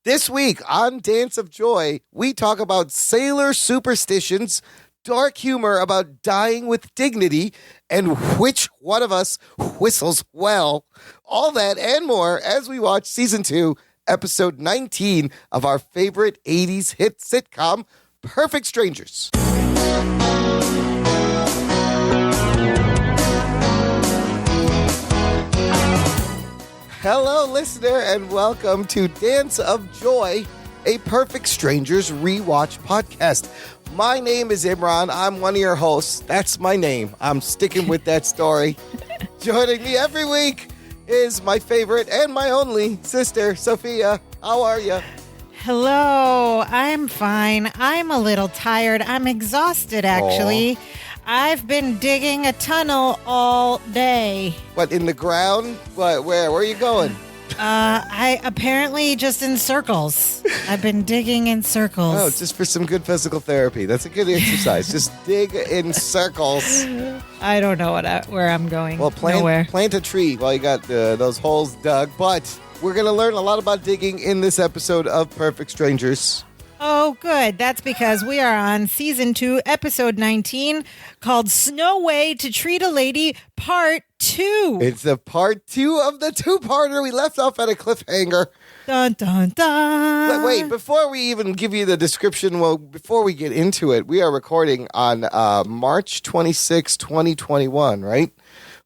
This week on Dance of Joy, we talk about sailor superstitions, dark humor about dying with dignity, and which one of us whistles well. All that and more as we watch Season 2, Episode 19 of our favorite 80s hit sitcom, Perfect Strangers. Hello, listener, and welcome to Dance of Joy, a Perfect Strangers rewatch podcast. My name is Imran. I'm one of your hosts. That's my name. I'm sticking with that story. Joining me every week is my favorite and my only sister, Sophia. How are you? Hello. I'm fine. I'm a little tired. I'm exhausted, actually. Aww. I've been digging a tunnel all day. What, in the ground? What? Where are you going? I apparently just in circles. I've been digging in circles. Oh, just for some good physical therapy. That's a good exercise. Just dig in circles. I don't know where I'm going. Well, plant a tree while you got those holes dug. But we're going to learn a lot about digging in this episode of Perfect Strangers. Oh, good. That's because we are on Season 2, Episode 19, called Snow Way to Treat a Lady, Part 2. It's the Part 2 of the two-parter. We left off at a cliffhanger. Dun, dun, dun. But wait, before we even give you the description, before we get into it, we are recording on March 26, 2021, right?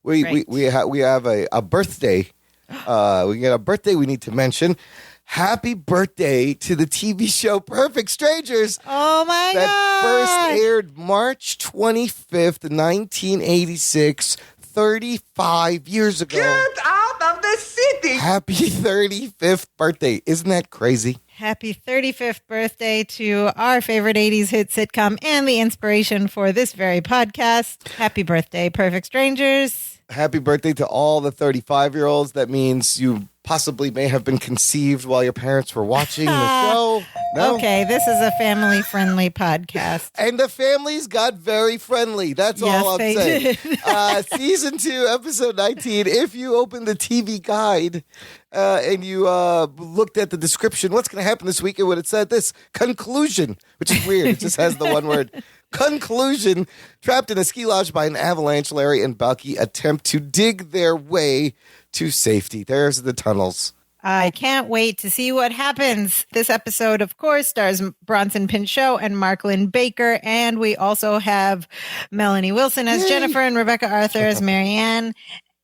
Right. We have a birthday. We get a birthday we need to mention. Happy birthday to the TV show Perfect Strangers. Oh, my God. That first aired March 25th, 1986, 35 years ago. Get out of the city. Happy 35th birthday. Isn't that crazy? Happy 35th birthday to our favorite 80s hit sitcom and the inspiration for this very podcast. Happy birthday, Perfect Strangers. Happy birthday to all the 35-year-olds. That means you possibly may have been conceived while your parents were watching the show. No? Okay, this is a family-friendly podcast. And the families got very friendly. That's Yes, all I'm they saying. did. Season 2, Episode 19. If you open the TV guide and you looked at the description, what's going to happen this week? It would have said this, conclusion, which is weird. It just has the one word. Conclusion. Trapped in a ski lodge by an avalanche, Larry and Balky attempt to dig their way to safety. There's the tunnels. I can't wait to see what happens. This episode, of course, stars Bronson Pinchot and Marklyn Baker, and we also have Melanie Wilson as Jennifer and Rebecca Arthur as Marianne.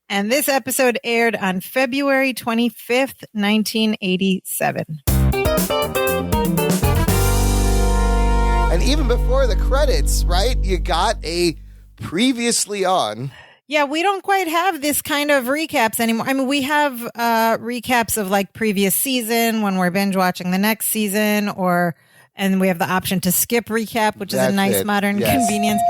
And this episode aired on February 25th, 1987. And even before the credits, right, you got a previously on. Yeah, we don't quite have this kind of recaps anymore. I mean, we have recaps of like previous season when we're binge watching the next season, and we have the option to skip recap, which is a nice modern convenience.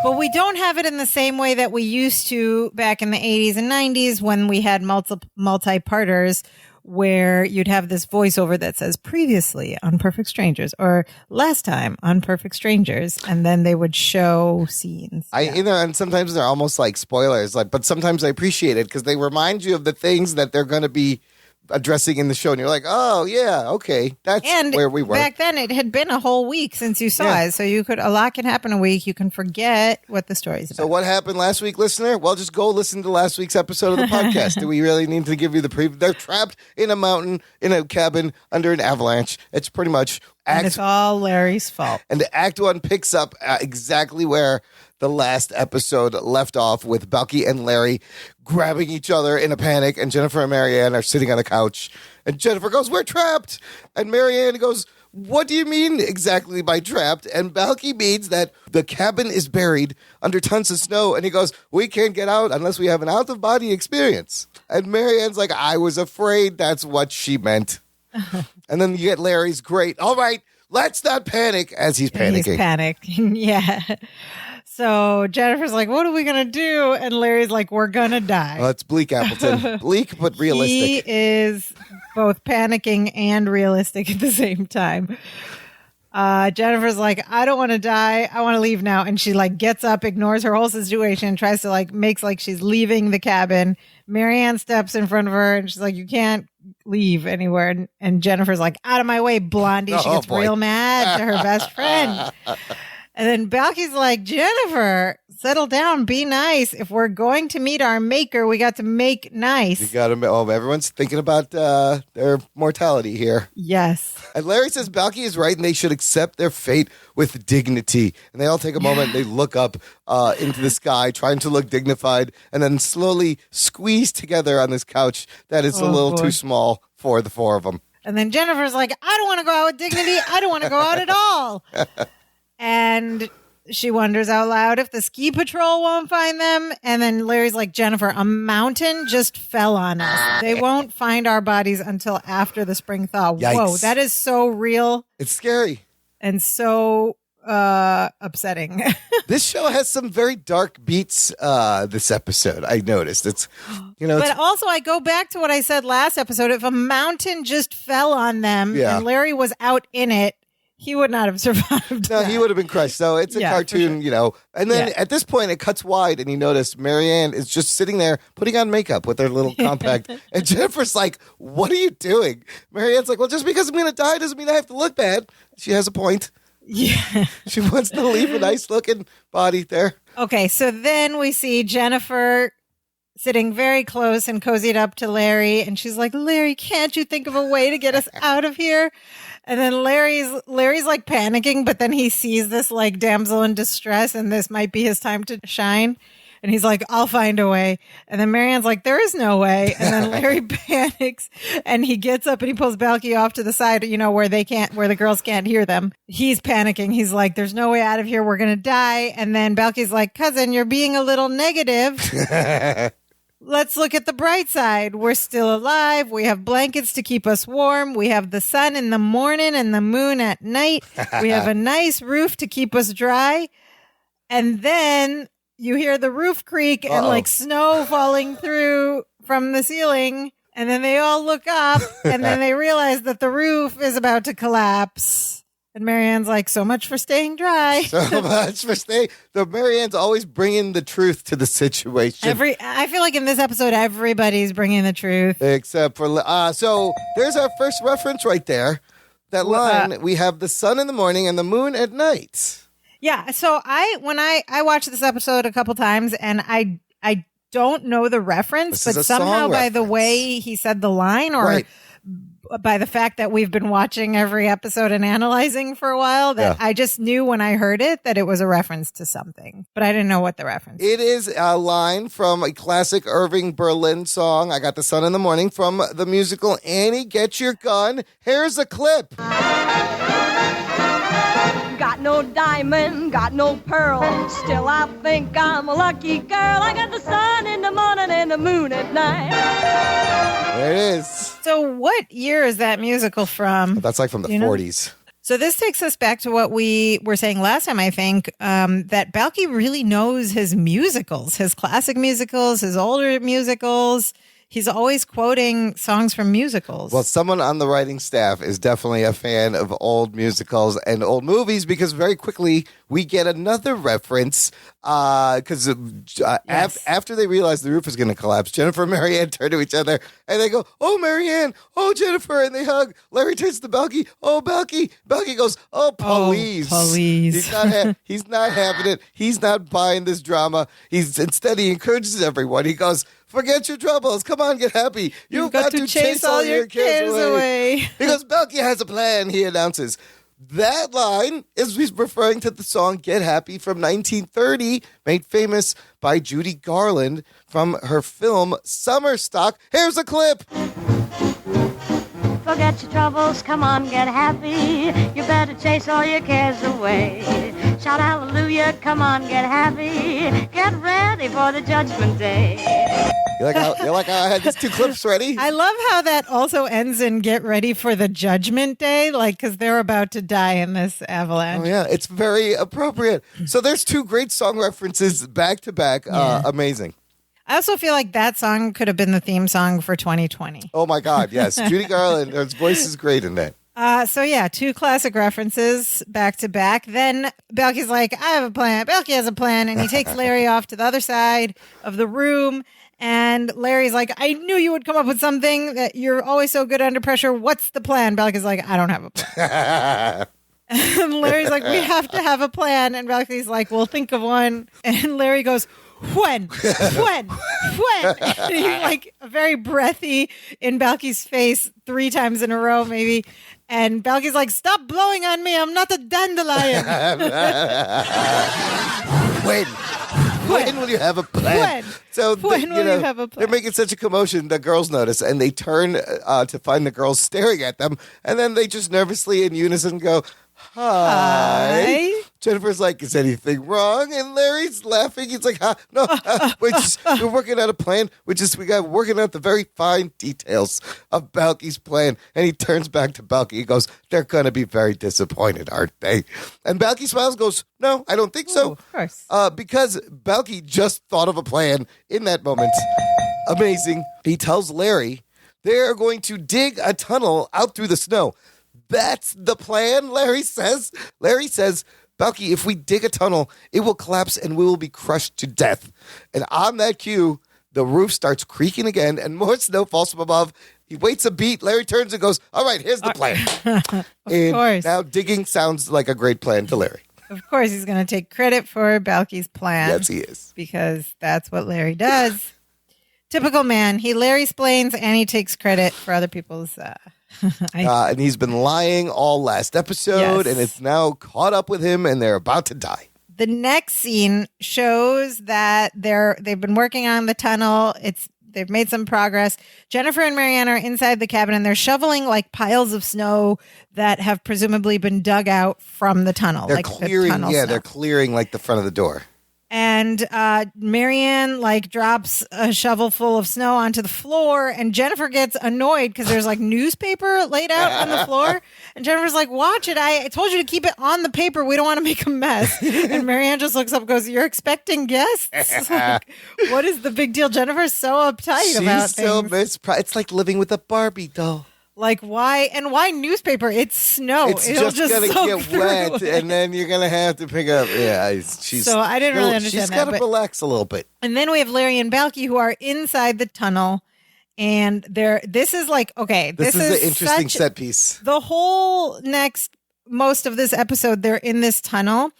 But we don't have it in the same way that we used to back in the 80s and 90s when we had multi-parters where you'd have this voiceover that says previously on Perfect Strangers or last time on Perfect Strangers, and then they would show scenes. And sometimes they're almost like spoilers, but sometimes I appreciate it because they remind you of the things that they're going to be addressing in the show, and you're like, oh yeah, okay, that's where we were. Back then it had been a whole week since you saw it, so a lot can happen a week. You can forget what the story's about. So what happened last week, listener? Well, just go listen to last week's episode of the podcast. Do we really need to give you the preview? They're trapped in a mountain, in a cabin, under an avalanche. It's pretty much and it's all Larry's fault. And the Act 1 picks up exactly where the last episode left off, with Balky and Larry grabbing each other in a panic, and Jennifer and Marianne are sitting on a couch. And Jennifer goes, "We're trapped." And Marianne goes, "What do you mean exactly by trapped?" And Balky means that the cabin is buried under tons of snow. And he goes, "We can't get out unless we have an out-of-body experience." And Marianne's like, "I was afraid that's what she meant." And then you get Larry's great, "All right, let's not panic," as he's panicking. He's panicking, yeah. So Jennifer's like, "What are we going to do?" And Larry's like, "We're going to die." Well, it's bleak, Appleton. Bleak, but realistic. He is both panicking and realistic at the same time. Jennifer's like, "I don't want to die. I want to leave now." And she like gets up, ignores her whole situation, tries to makes like she's leaving the cabin. Marianne steps in front of her and she's like, you can't leave anywhere. And Jennifer's like, out of my way, Blondie. She gets real mad to her best friend. And then Balky's like, Jennifer, settle down, be nice. If we're going to meet our maker, we got to make nice. You got to. Oh, everyone's thinking about their mortality here. Yes. And Larry says Balky is right, and they should accept their fate with dignity. And they all take a moment. And they look up into the sky, trying to look dignified, and then slowly squeeze together on this couch that is a little too small for the four of them. And then Jennifer's like, I don't want to go out with dignity. I don't want to go out at all. And she wonders out loud if the ski patrol won't find them. And then Larry's like, Jennifer, a mountain just fell on us. They won't find our bodies until after the spring thaw. Yikes. Whoa, that is so real It's scary. and so upsetting. This show has some very dark beats this episode, I noticed. It's, But also, I go back to what I said last episode. If a mountain just fell on them and Larry was out in it, he would not have survived. No, that. he would have been crushed. So it's a cartoon, And then at this point, it cuts wide, and you notice Marianne is just sitting there putting on makeup with her little compact. And Jennifer's like, what are you doing? Marianne's like, well, just because I'm going to die doesn't mean I have to look bad. She has a point. Yeah. She wants to leave a nice-looking body there. Okay, so then we see Jennifer sitting very close and cozied up to Larry, and she's like, Larry, can't you think of a way to get us out of here? And then Larry's like panicking, but then he sees this like damsel in distress, and this might be his time to shine. And he's like, I'll find a way. And then Marianne's like, there is no way. And then Larry panics and he gets up and he pulls Balky off to the side, where the girls can't hear them. He's panicking. He's like, there's no way out of here. We're going to die. And then Balky's like, cousin, you're being a little negative. Let's look at the bright side. We're still alive. We have blankets to keep us warm. We have the sun in the morning and the moon at night. We have a nice roof to keep us dry. And then you hear the roof creak and like snow falling through from the ceiling. And then they all look up and then they realize that the roof is about to collapse. And Marianne's like, so much for staying dry. So much for staying. So Marianne's always bringing the truth to the situation. I feel like in this episode, everybody's bringing the truth. Except for, so there's our first reference right there. That line, we have the sun in the morning and the moon at night. Yeah. So when I watched this episode a couple times and I don't know the reference, but somehow by the way he said the line or by the fact that we've been watching every episode and analyzing for a while, that I just knew when I heard it that it was a reference to something, but I didn't know what the reference It is a line from a classic Irving Berlin song, I Got the Sun in the Morning, from the musical Annie, Get Your Gun. Here's a clip. Got no diamond, got no pearl. Still, I think I'm a lucky girl. I got the sun in the morning and the moon at night. There it is. So what year is that musical from? That's like from the 40s. So this takes us back to what we were saying last time, I think, that Balky really knows his musicals, his classic musicals, his older musicals. He's always quoting songs from musicals. Well, someone on the writing staff is definitely a fan of old musicals and old movies because very quickly we get another reference because after they realize the roof is going to collapse, Jennifer and Marianne turn to each other and they go, oh, Marianne, oh, Jennifer, and they hug. Larry turns to Balky, oh, Balky. Balky goes, oh, please. Oh, please. He's not having it. He's not buying this drama. Instead, he encourages everyone. He goes, forget your troubles. Come on, get happy. You've got to chase all your cares away. He goes, Balky has a plan, he announces. That line is referring to the song Get Happy from 1930, made famous by Judy Garland from her film Summer Stock. Here's a clip. Forget your troubles, come on, get happy. You better chase all your cares away. Shout hallelujah, come on, get happy. Get ready for the judgment day. You like how I had these two clips ready? I love how that also ends in get ready for the judgment day, like, because they're about to die in this avalanche. Oh, yeah, it's very appropriate. So there's two great song references back to back. Amazing. I also feel like that song could have been the theme song for 2020. Oh, my God, yes. Judy Garland, her voice is great in that. So yeah, two classic references back to back. Then Balky's like, I have a plan. Balky has a plan. And he takes Larry off to the other side of the room. And Larry's like, I knew you would come up with something, that you're always so good under pressure. What's the plan? Balky's like, I don't have a plan. And Larry's like, we have to have a plan. And Balky's like, we'll think of one. And Larry goes, when? And he's like very breathy in Balky's face 3 times in a row, maybe. And Balky's like, stop blowing on me. I'm not a dandelion. When will you have a plan? When will you have a plan? They're making such a commotion. The girls notice, and they turn to find the girls staring at them, and then they just nervously in unison go, Hi. Jennifer's like, is anything wrong? And Larry's laughing. He's like, no, we're working out a plan. We got working out the very fine details of Balky's plan. And he turns back to Balky. He goes, they're going to be very disappointed, aren't they? And Balky smiles, goes, no, I don't think so. Of course. Because Balky just thought of a plan in that moment. Amazing. He tells Larry they're going to dig a tunnel out through the snow. That's the plan, Larry says. Larry says, Balky, if we dig a tunnel, it will collapse and we will be crushed to death. And on that cue, the roof starts creaking again and more snow falls from above. He waits a beat. Larry turns and goes, all right, here's the plan. Of course. Now digging sounds like a great plan to Larry. Of course, he's going to take credit for Balky's plan. Yes, he is. Because that's what Larry does. Typical man. Larry explains and he takes credit for other people's... and he's been lying all last episode, Yes. and it's now caught up with him, and they're about to die. The next scene shows that they've been working on the tunnel. They've made some progress. Jennifer and Marianne are inside the cabin, and they're shoveling like piles of snow that have presumably been dug out from the tunnel. They're like clearing, the tunnel snow. they're clearing like the front of the door. And Marianne like drops a shovel full of snow onto the floor, and Jennifer gets annoyed because there's like newspaper laid out on the floor. And Jennifer's like, watch it. I told you to keep it on the paper. We don't want to make a mess. And Marianne just looks up and goes, you're expecting guests? Like, what is the big deal? Jennifer's so uptight about things. It's like living with a Barbie doll. Like, why? And why newspaper? It's snow. It's It'll just going to soak get through wet, it. and then you're going to have to pick up. Yeah, So I didn't really understand She's that, got to but- relax a little bit. And then we have Larry and Balky who are inside the tunnel. And this is like, okay, This is an interesting such- set piece. The whole most of this episode, they're in this tunnel.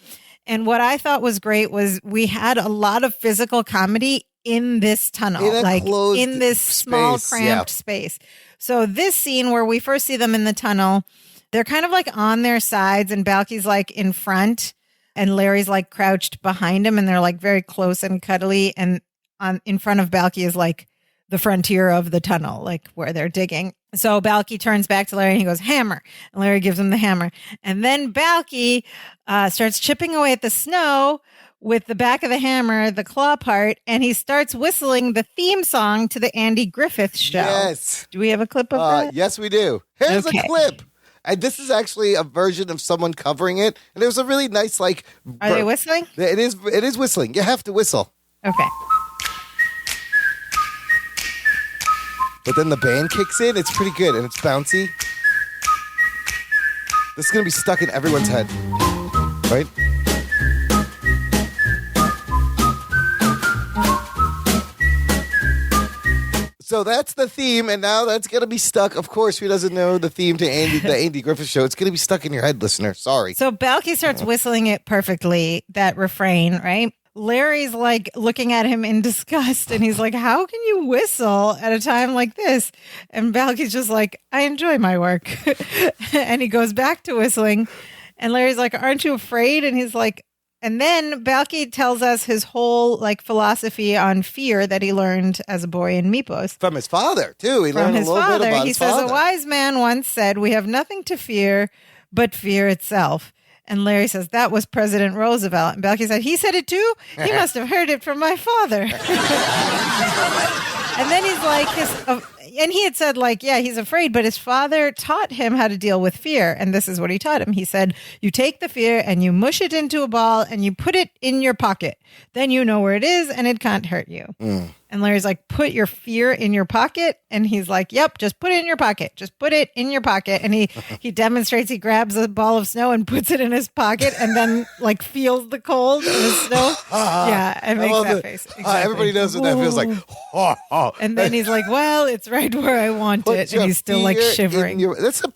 And what I thought was great was we had a lot of physical comedy in this tunnel, In a like closed in this small, space, cramped yeah. space. So this scene where we first see them in the tunnel, they're kind of like on their sides, and Balky's like in front, and Larry's like crouched behind him, and they're like very close and cuddly. And in front of Balky is like the frontier of the tunnel, like where they're digging. So Balky turns back to Larry and he goes, hammer. And Larry gives him the hammer. And then Balky starts chipping away at the snow with the back of the hammer, the claw part, and he starts whistling the theme song to the Andy Griffith Show. Yes. Do we have a clip of that? Yes, we do. Here's Okay. a clip. And this is actually a version of someone covering it. And it was a really nice, like... Are they whistling? It is whistling. You have to whistle. Okay. But then the band kicks in. It's pretty good, and it's bouncy. This is going to be stuck in everyone's head. Right? So that's the theme, and now that's going to be stuck. Of course, who doesn't know the theme to the Andy Griffith Show? It's going to be stuck in your head, listener. Sorry. So Balky starts whistling it perfectly, that refrain, right? Larry's like looking at him in disgust, and he's like, how can you whistle at a time like this? And Balky's just like, I enjoy my work. And he goes back to whistling, and Larry's like, aren't you afraid? And he's like, and then Balky tells us his whole like philosophy on fear that he learned as a boy in Mypos. From his father, too. He From learned his a little father. bit about He his says, father. a wise man once said, we have nothing to fear but fear itself. And Larry says, that was President Roosevelt. And Balky said, he said it too? He must have heard it from my father. And then he's like, and he had said, like, yeah, he's afraid, but his father taught him how to deal with fear. And this is what he taught him. He said, you take the fear and you mush it into a ball and you put it in your pocket. Then you know where it is and it can't hurt you. And Larry's like, put your fear in your pocket. And he's like, yep, just put it in your pocket. Just put it in your pocket. And he demonstrates, he grabs a ball of snow and puts it in his pocket and then like feels the cold in the snow. Yeah, and makes that face. Exactly. Everybody knows what that feels like. And then he's like, well, it's right where I want it. And he's still like shivering. That's a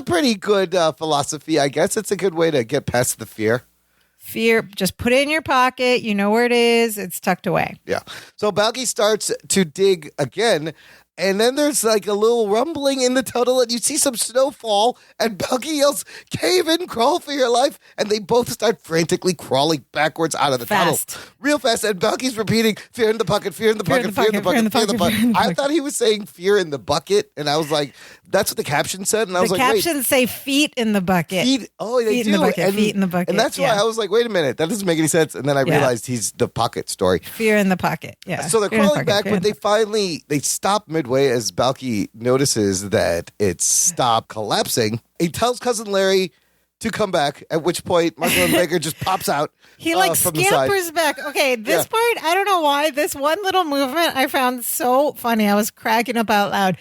pretty good philosophy, I guess. It's a good way to get past the fear. Fear, just put it in your pocket. You know where it is. It's tucked away. Yeah. So Balky starts to dig again. And then there's like a little rumbling in the tunnel, and you see some snowfall, and Balky yells, cave in, crawl for your life. And they both start frantically crawling backwards out of the tunnel. Real fast. And Balky's repeating, fear in the bucket, fear in the bucket, fear in the bucket, fear in the bucket. I thought he was saying fear in the bucket, and I was like, that's what the caption said. And I was like, wait. The captions say feet in the bucket. Feet, they do. In the bucket, feet in the bucket. And that's why I was like, wait a minute, that doesn't make any sense. And then I realized he's the pocket story. Fear in the pocket, yeah. So they're crawling back, but they stop midway as Balky notices that it's stopped collapsing. He tells Cousin Larry to come back, at which point Michael Baker just pops out. He like from scampers back. Okay, this part, I don't know why. This one little movement I found so funny. I was cracking up out loud.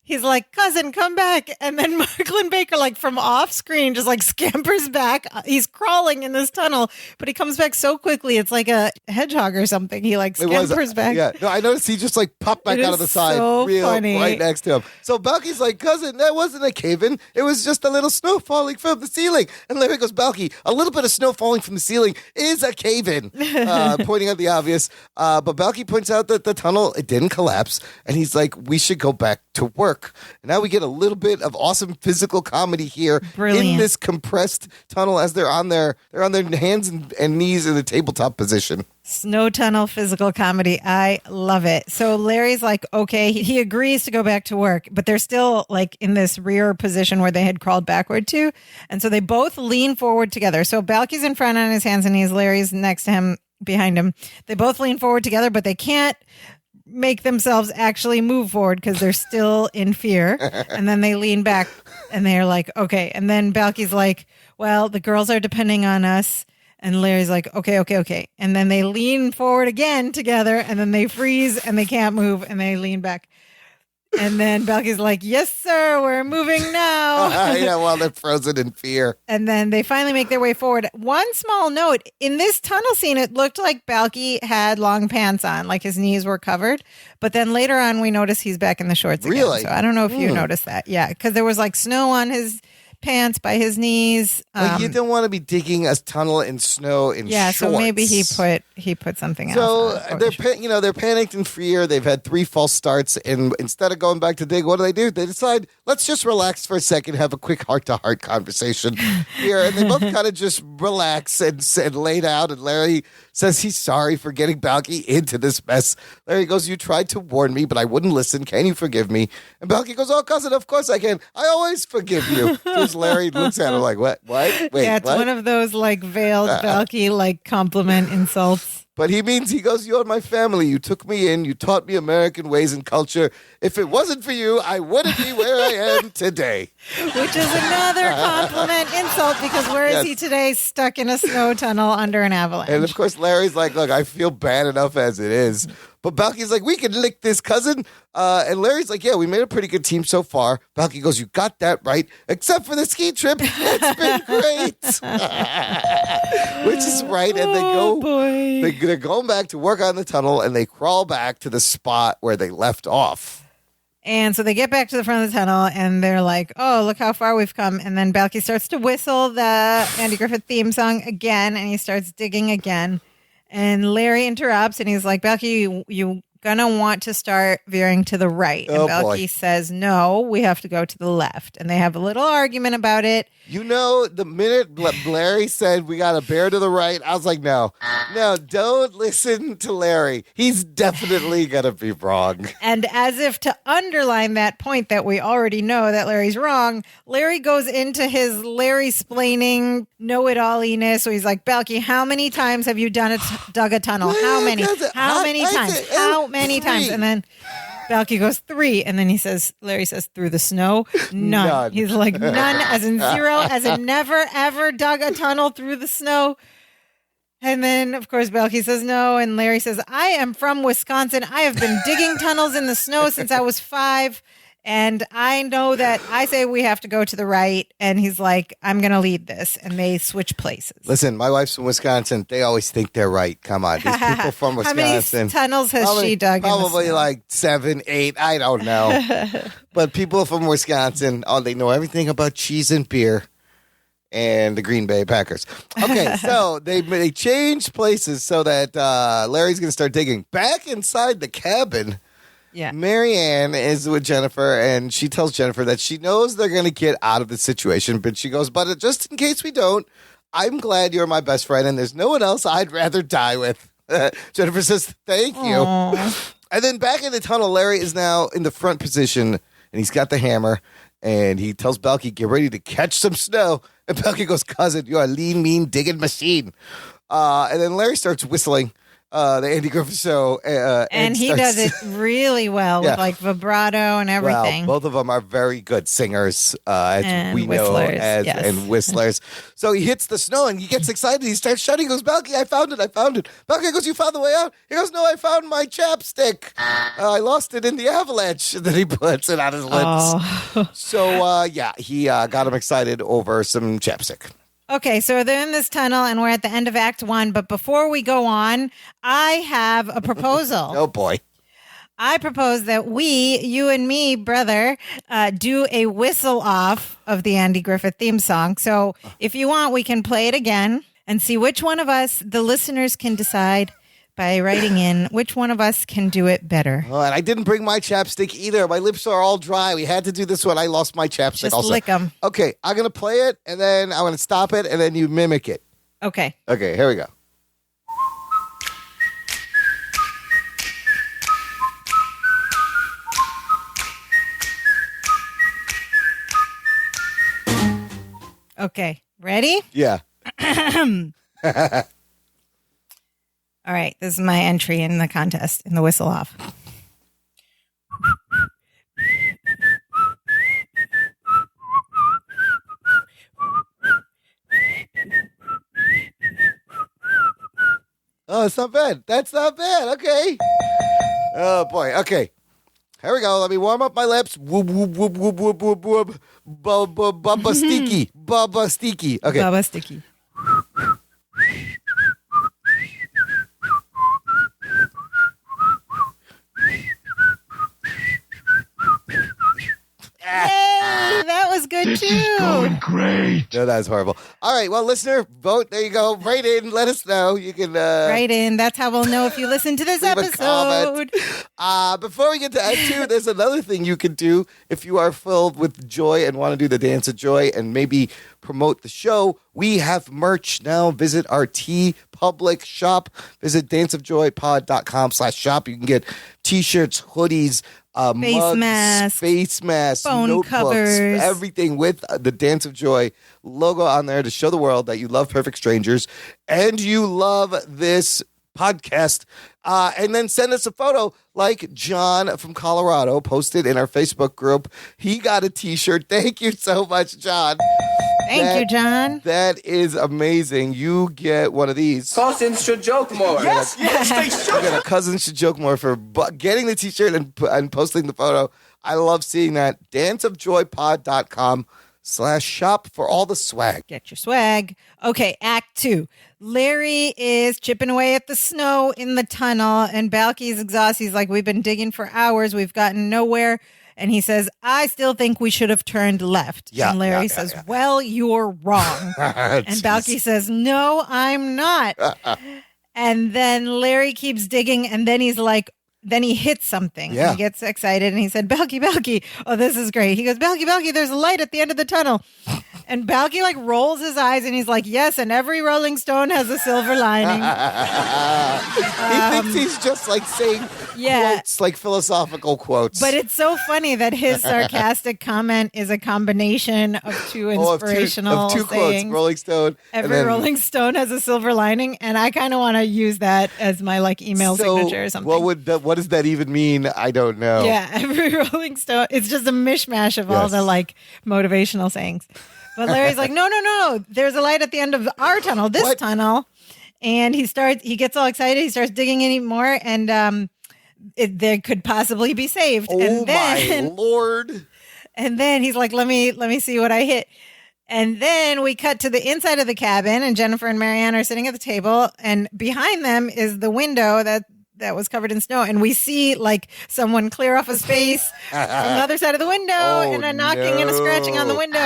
He's like, cousin, come back. And then Marklin Baker, like from off screen, just like scampers back. He's crawling in this tunnel, but he comes back so quickly. It's like a hedgehog or something. He like scampers back. Yeah. No, I noticed he just like popped back out of the side funny. Right next to him. So Balky's like, cousin, that wasn't a cave-in. It was just a little snow falling from the ceiling. And Larry goes, Balky, a little bit of snow falling from the ceiling is a cave-in, pointing out the obvious. But Balky points out that the tunnel, it didn't collapse. And he's like, we should go back to work. And now we get a little bit of awesome physical comedy here in this compressed tunnel as they're on their hands and knees in the tabletop position. Snow tunnel physical comedy. I love it. So Larry's like, okay, he agrees to go back to work, but they're still like in this rear position where they had crawled backward to. And so they both lean forward together. So Balky's in front on his hands and knees. Larry's next to him, behind him. They both lean forward together, but they can't make themselves actually move forward because they're still in fear. And then they lean back and they're like, okay. And then Balky's like, well, the girls are depending on us. And Larry's like, okay. And then they lean forward again together and then they freeze and they can't move and they lean back. And then Balky's like, yes, sir, we're moving now. Yeah, while they're frozen in fear. And then they finally make their way forward. One small note, in this tunnel scene, it looked like Balky had long pants on, like his knees were covered. But then later on, we notice he's back in the shorts again. Really? So I don't know if you noticed that. Yeah, because there was like snow on his pants by his knees. Like you don't want to be digging a tunnel in snow in shorts. So maybe he put something else. So they're panicked and fear. They've had 3 false starts, and instead of going back to dig, what do? They decide, let's just relax for a second, have a quick heart-to-heart conversation here, and they both kind of just relax and lay down. And Larry says he's sorry for getting Balky into this mess. Larry goes, you tried to warn me, but I wouldn't listen. Can you forgive me? And Balky goes, oh, cousin, of course I can. I always forgive you. Larry looks at him like, what? Wait, yeah, it's what? one of those like veiled Balky like compliment insults. But he goes, you're my family. You took me in. You taught me American ways and culture. If it wasn't for you, I wouldn't be where I am today. Which is another compliment insult because where is he today? Stuck in a snow tunnel under an avalanche. And of course, Larry's like, look, I feel bad enough as it is. But Balky's like, we can lick this, cousin. And Larry's like, yeah, we made a pretty good team so far. Balky goes, you got that right, except for the ski trip. It's been great. Which is right. And they're going back to work on the tunnel, and they crawl back to the spot where they left off. And so they get back to the front of the tunnel, and they're like, oh, look how far we've come. And then Balky starts to whistle the Andy Griffith theme song again, and he starts digging again. And Larry interrupts, and he's like, Balky, you gonna want to start veering to the right. And Balky says, no, we have to go to the left. And they have a little argument about it. You know, the minute Larry said we got to bear to the right, I was like, no, don't listen to Larry. He's definitely going to be wrong. And as if to underline that point that we already know that Larry's wrong, Larry goes into his Larry-splaining know-it-all-iness. So he's like, Balky, how many times have you dug a tunnel? How many? How many times? How many times? And then Balky goes 3, and then Larry says, through the snow? None. He's like, none, as in 0, as in never, ever dug a tunnel through the snow. And then, of course, Belky says no. And Larry says, I am from Wisconsin. I have been digging tunnels in the snow since I was 5. And I know that I say we have to go to the right. And he's like, I'm going to lead this. And they switch places. Listen, my wife's from Wisconsin. They always think they're right. Come on. These people from How many Wisconsin. tunnels has she dug? Probably in the snow? like 7, 8. I don't know. But people from Wisconsin, they know everything about cheese and beer and the Green Bay Packers. Okay, so they changed places so that Larry's going to start digging. Back inside the cabin, Yeah. Marianne is with Jennifer, and she tells Jennifer that she knows they're going to get out of the situation, but she goes, but just in case we don't, I'm glad you're my best friend, and there's no one else I'd rather die with. Jennifer says, thank you. Aww. And then back in the tunnel, Larry is now in the front position, and he's got the hammer, and he tells Belky, get ready to catch some snow. And Belky goes, cousin, you're a lean, mean, digging machine. And then Larry starts whistling the Andy Griffith Show. And he does it really well with like vibrato and everything. Well, both of them are very good singers, as And we know, whistlers, yes. and whistlers. So he hits the snow and he gets excited. He starts shouting. He goes, Belky, I found it. Belky goes, you found the way out? He goes, no, I found my chapstick. I lost it in the avalanche. And then he puts it on his lips. Oh. So, he got him excited over some chapstick. Okay, so they're in this tunnel and we're at the end of Act 1. But before we go on, I have a proposal. Oh, boy. I propose that you and me, brother, do a whistle off of the Andy Griffith theme song. So if you want, we can play it again and see which one of us, the listeners, can decide by writing in which one of us can do it better. Oh, and I didn't bring my chapstick either. My lips are all dry. We had to do this one. I lost my chapstick Just also. lick them. Okay, I'm going to play it, and then I'm going to stop it, and then you mimic it. Okay. Okay, here we go. Okay. Ready? Yeah. All right. This is my entry in the contest, in the whistle off. Oh, it's not bad. That's not bad. Okay. Oh, boy. Okay. Here we go. Let me warm up my lips. Whoop, whoop, whoop, whoop, whoop, whoop, whoop. Bubba sticky. Bubba sticky. Okay. Bubba sticky. Yay! That was good too. Great. No, that was horrible. All right. Well, listener, vote. There you go. Write in. Let us know. You can Write in. That's how we'll know if you listen to this leave a episode. comment. Before we get to Act 2, there's another thing you can do if you are filled with joy and want to do the Dance of Joy and maybe promote the show. We have merch now. Visit our T Public shop. Visit danceofjoypod.com/shop. You can get t-shirts, hoodies, mugs, face masks, phone notebooks, covers. everything with the Dance of Joy logo on there to show the world that you love Perfect Strangers and you love this podcast. And then send us a photo like John from Colorado posted in our Facebook group. He got a t-shirt. Thank you so much, John. Thank you, John. That is amazing. You get one of these. Cousins should joke more. Yes, they should. You get a cousin should joke more for getting the t-shirt and posting the photo. I love seeing that. danceofjoypod.com/shop for all the swag. Get your swag. Okay, Act 2. Larry is chipping away at the snow in the tunnel, and Balky's exhausted. He's like, we've been digging for hours. We've gotten nowhere. And he says, I still think we should have turned left. Yeah, and Larry yeah, says, yeah. well, you're wrong. And Balky says, no, I'm not. And then Larry keeps digging, and then he's like, then he hits something. Yeah. He gets excited, and he said, Balky, oh, this is great. He goes, Balky, there's a light at the end of the tunnel. And Balky like rolls his eyes, and he's like, yes, and every Rolling Stone has a silver lining. He thinks he's just like saying quotes, like philosophical quotes. But it's so funny that his sarcastic comment is a combination of two inspirational of two sayings. quotes, Rolling Stone. Every Rolling Stone has a silver lining, and I kind of want to use that as my like email signature or something. What does that even mean? I don't know. Yeah, every Rolling Stone. It's just a mishmash of all the like motivational sayings. But Larry's like, no. There's a light at the end of our tunnel, this tunnel. And he gets all excited. He starts digging anymore, and they could possibly be saved. Oh, and then, my Lord. And then he's like, let me see what I hit. And then we cut to the inside of the cabin, and Jennifer and Marianne are sitting at the table, and behind them is the window that was covered in snow, and we see like someone clear off a space from the other side of the window, and a knocking and a scratching on the window,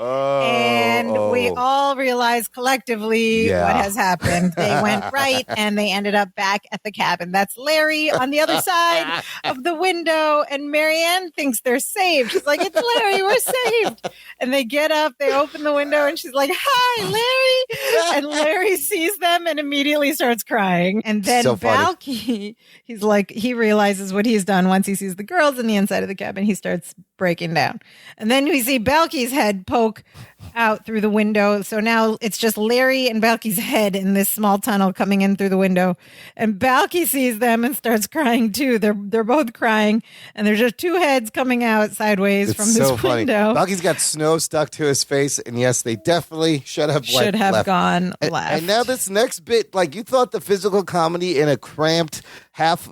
and we all realize collectively what has happened. They went right, and they ended up back at the cabin. That's Larry on the other side of the window, and Marianne thinks they're saved. She's like, "It's Larry, we're saved!" And they get up, they open the window, and she's like, "Hi, Larry!" And Larry sees them and immediately starts crying. And then So funny. Balky, he's like, he realizes what he's done once he sees the girls in the inside of the cabin. He starts breaking down. And then we see Balky's head poke out through the window. So now it's just Larry and Balky's head in this small tunnel coming in through the window. And Balky sees them and starts crying too. They're both crying, and there's just two heads coming out sideways from this window. Balky's got snow stuck to his face, and yes, they definitely should have left. Gone and, left. And now this next bit, like you thought the physical comedy in a cramped half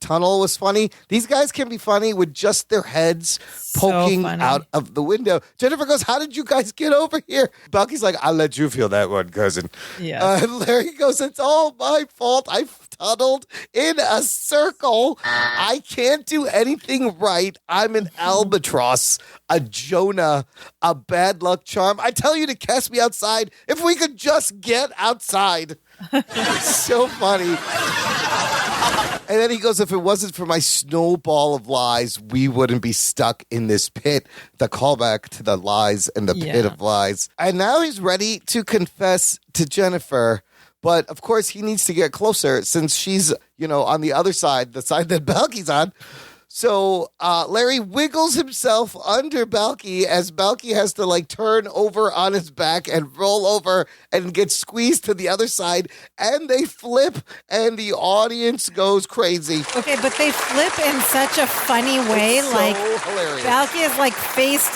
tunnel was funny. These guys can be funny with just their heads poking out of the window. Jennifer goes, "How did you guys get over here?" Balky's like, "I'll let you feel that one, cousin." Yeah. And Larry goes, "It's all my fault. I've tunneled in a circle. I can't do anything right. I'm an albatross, a Jonah, a bad luck charm. I tell you to cast me outside if we could just get outside." So funny. And then he goes, "If it wasn't for my snowball of lies, we wouldn't be stuck in this pit." The callback to the lies and the pit of lies. And now he's ready to confess to Jennifer. But of course, he needs to get closer since she's, on the other side, the side that Balky's on. So Larry wiggles himself under Balky as Balky has to turn over on his back and roll over and get squeezed to the other side. And they flip and the audience goes crazy. Okay, but they flip in such a funny way. It's so hilarious. Balky is faced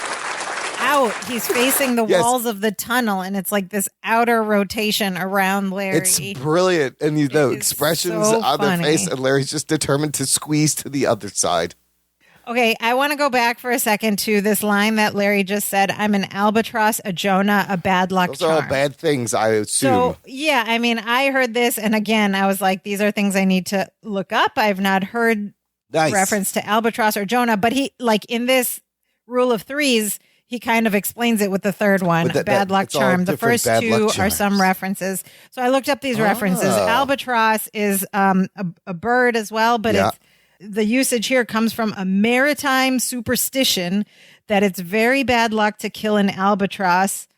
out. He's facing the walls of the tunnel, and it's like this outer rotation around Larry. It's brilliant. And the expressions so on their funny. face, and Larry's just determined to squeeze to the other side. Okay, I want to go back for a second to this line that Larry just said. "I'm an albatross, a Jonah, a bad luck Those charm." are all bad things, I assume. So, yeah, I mean, I heard this, and again, I was like, these are things I need to look up. I've not heard reference to albatross or Jonah, but he, in this rule of threes, he kind of explains it with the third one, bad luck charm. The first two are some references. So I looked up these references. Albatross is a bird as well, but the usage here comes from a maritime superstition that it's very bad luck to kill an albatross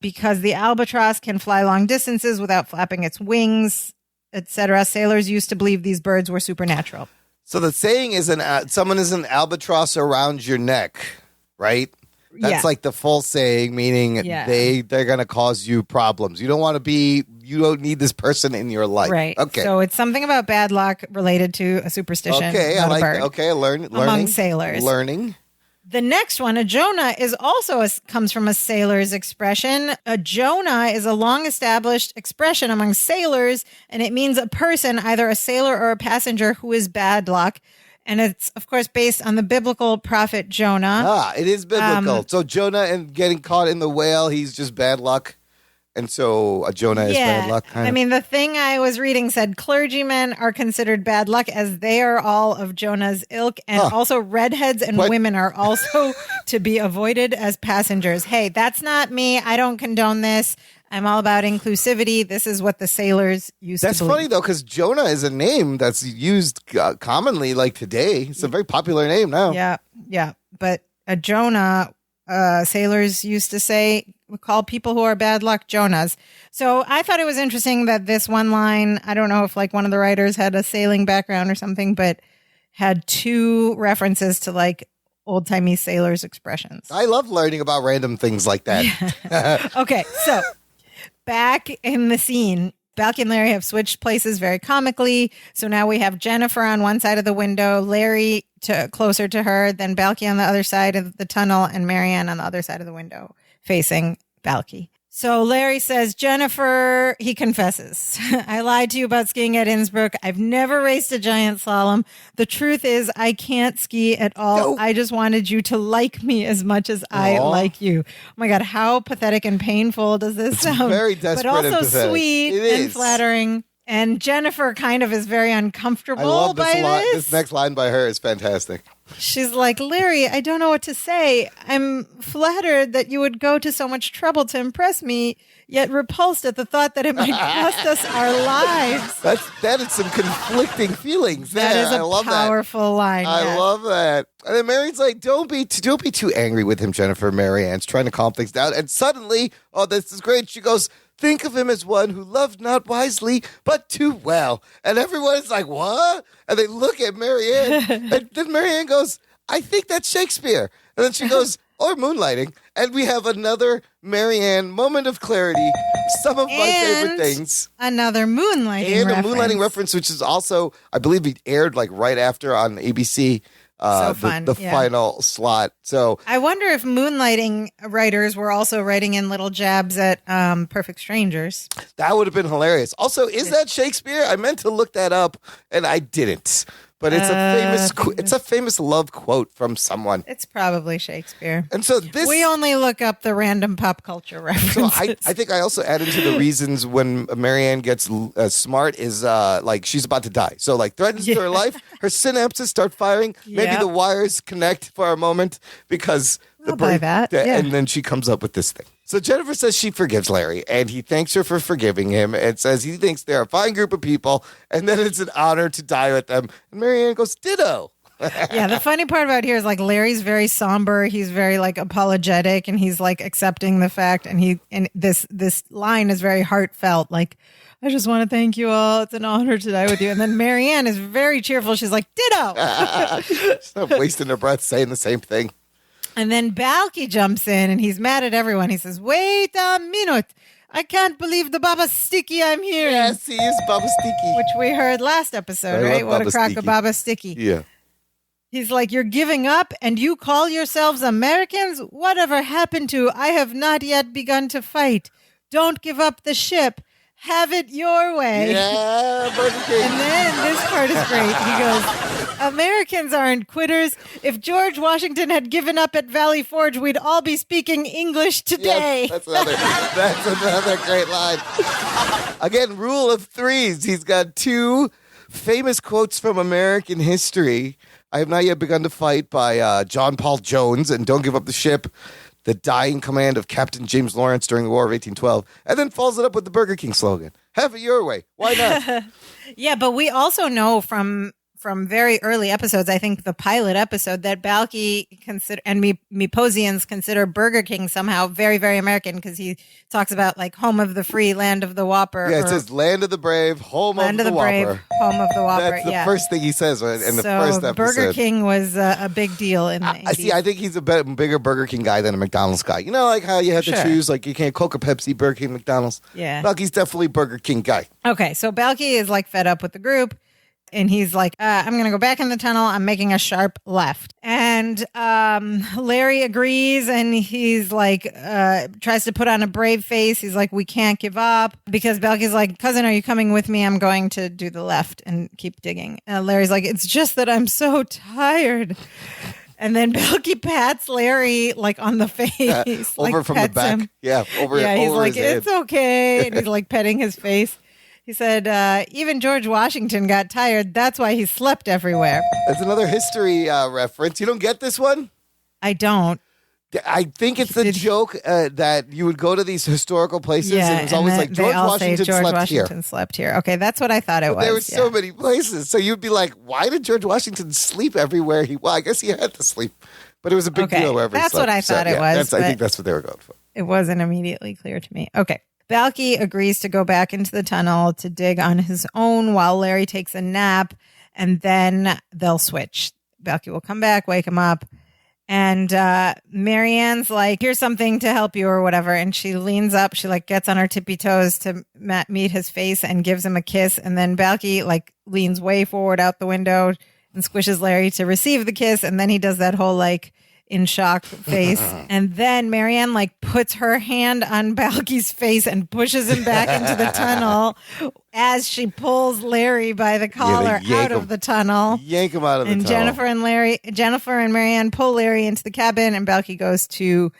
because the albatross can fly long distances without flapping its wings, etc. Sailors used to believe these birds were supernatural. So the saying is someone is an albatross around your neck, right? That's like the full saying, meaning they're going to cause you problems. You don't need this person in your life. Right. Okay. So it's something about bad luck related to a superstition. Okay, I like that. Okay, learning. Among sailors. Learning. The next one, a Jonah, is also comes from a sailor's expression. A Jonah is a long-established expression among sailors, and it means a person, either a sailor or a passenger, who is bad luck. And it's, of course, based on the biblical prophet Jonah. It is biblical. So Jonah and getting caught in the whale, he's just bad luck. And so a Jonah is bad luck. I mean, the thing I was reading said clergymen are considered bad luck as they are all of Jonah's ilk. And also redheads and women are also to be avoided as passengers. Hey, that's not me. I don't condone this. I'm all about inclusivity. This is what the sailors used to believe. That's funny, though, because Jonah is a name that's used commonly today. It's a very popular name now. Yeah. But a Jonah, sailors used to call people who are bad luck Jonahs. So I thought it was interesting that this one line, I don't know if one of the writers had a sailing background or something, but had two references to old-timey sailors' expressions. I love learning about random things like that. Okay, so back in the scene, Balky and Larry have switched places very comically. So now we have Jennifer on one side of the window, Larry closer to her, then Balky on the other side of the tunnel, and Marianne on the other side of the window facing Balky. So Larry says, Jennifer, he confesses, I lied to you about skiing at Innsbruck. I've never raced a giant slalom. The truth is I can't ski at all. No. I just wanted you to like me as much as I Aw. like you. Oh my God, how pathetic and painful does this sound? very desperate but also and pathetic. sweet It and is. flattering. And Jennifer kind of is very uncomfortable I love by this line. this. This next line by her is fantastic. She's like, Larry, I don't know what to say. I'm flattered that you would go to so much trouble to impress me, yet repulsed at the thought that it might cost us our lives. That is some conflicting feelings there. That is I a love powerful line. I yes. love that. And then Marianne's like, don't be too angry with him, Jennifer. Marianne's trying to calm things down. And suddenly, oh, this is great. She goes, think of him as one who loved not wisely, but too well. And everyone is like, what? And they look at Marianne. And then Marianne goes, I think that's Shakespeare. And then she goes, or moonlighting. And we have another Marianne moment of clarity. Some of my favorite And things. Another moonlighting And reference. a moonlighting reference, which is also, I believe, it aired like right after on ABC. So fun, the yeah. final slot. So I wonder if moonlighting writers were also writing in little jabs at Perfect Strangers. that would have been hilarious. Also, is that Shakespeare? I meant to look that up and I didn't. But it's it's a famous love quote from someone. It's probably Shakespeare. And so this We only look up the random pop culture so references. I think I also added to the reasons when Marianne gets smart is like she's about to die. So like threatens to her life. Her synapses start firing. Maybe Yep. the wires connect for a moment because the I'll buy that, yeah. And then she comes up with this thing. So Jennifer says she forgives Larry, and he thanks her for forgiving him and says he thinks they're a fine group of people, and then it's an honor to die with them. And Marianne goes, ditto. Yeah, the funny part about here is like Larry's very somber. He's very like apologetic, and he's like accepting the fact. And this line is very heartfelt. Like, I just want to thank you all. It's an honor to die with you. And then Marianne is very cheerful. She's like, ditto. She's not wasting her breath saying the same thing. And then Balky jumps in, and he's mad at everyone. He says, "Wait a minute! I can't believe the Baba Sticky I'm hearing." Yes, he is Baba Sticky. Which we heard last episode, I right? love What Baba a crock Sticky. of Baba Sticky. Yeah. He's like, you're giving up and you call yourselves Americans? Whatever happened to, I have not yet begun to fight. Don't give up the ship. Have it your way. Yeah, Burger King. And then this part is great. He goes, Americans aren't quitters. If George Washington had given up at Valley Forge, we'd all be speaking English today. Yep, that's another great line. Again, rule of threes. He's got two famous quotes from American history. I have not yet begun to fight by John Paul Jones and Don't Give Up the Ship, the dying command of Captain James Lawrence during the War of 1812, and then follows it up with the Burger King slogan. Have it your way. Why not? Yeah, but we also know from very early episodes, I think the pilot episode, that Balky and Meposians consider Burger King somehow very, very American because he talks about like home of the free, land of the Whopper. Yeah, it or says land of the brave, home land of the brave, Whopper. home of the Whopper. That's the yeah. first thing he says in the first episode. Burger King was a big deal in the 80s. I see. I think he's a bigger Burger King guy than a McDonald's guy. You know, like how you had to Sure. choose, like you can't Coke or Pepsi, Burger King, McDonald's. Yeah. Balky's definitely Burger King guy. Okay, so Balky is like fed up with the group. And he's like, I'm going to go back in the tunnel. I'm making a sharp left. And Larry agrees. And he's like, tries to put on a brave face. He's like, we can't give up. Because Balky's like, cousin, are you coming with me? I'm going to do the left and keep digging. Larry's like, it's just that I'm so tired. And then Balky pats Larry like on the face. Over like, from the pets back. him. Yeah, over Yeah, he's over like, his head. it's okay. And he's like petting his face. He said, even George Washington got tired. That's why he slept everywhere. That's another history reference. You don't get this one? I don't. I think it's the joke that you would go to these historical places and it was always like George Washington slept here. Okay, that's what I thought it was. There were so many places. So you'd be like, why did George Washington sleep everywhere Well, I guess he had to sleep. But it was a big deal wherever he that's slept. what I thought it was, I but- think that's what they were going for. It wasn't immediately clear to me. Okay. Balky agrees to go back into the tunnel to dig on his own while Larry takes a nap, and then they'll switch. Balky will come back, wake him up, and Marianne's like, here's something to help you or whatever, and she leans up, she like gets on her tippy toes to meet his face and gives him a kiss, and then Balky like leans way forward out the window and squishes Larry to receive the kiss, and then he does that whole like in shock face. And then Marianne like puts her hand on Balky's face and pushes him back into the tunnel as she pulls Larry by the collar out of the tunnel. Yank him out of the tunnel. And Jennifer and Marianne pull Larry into the cabin, and Balky goes to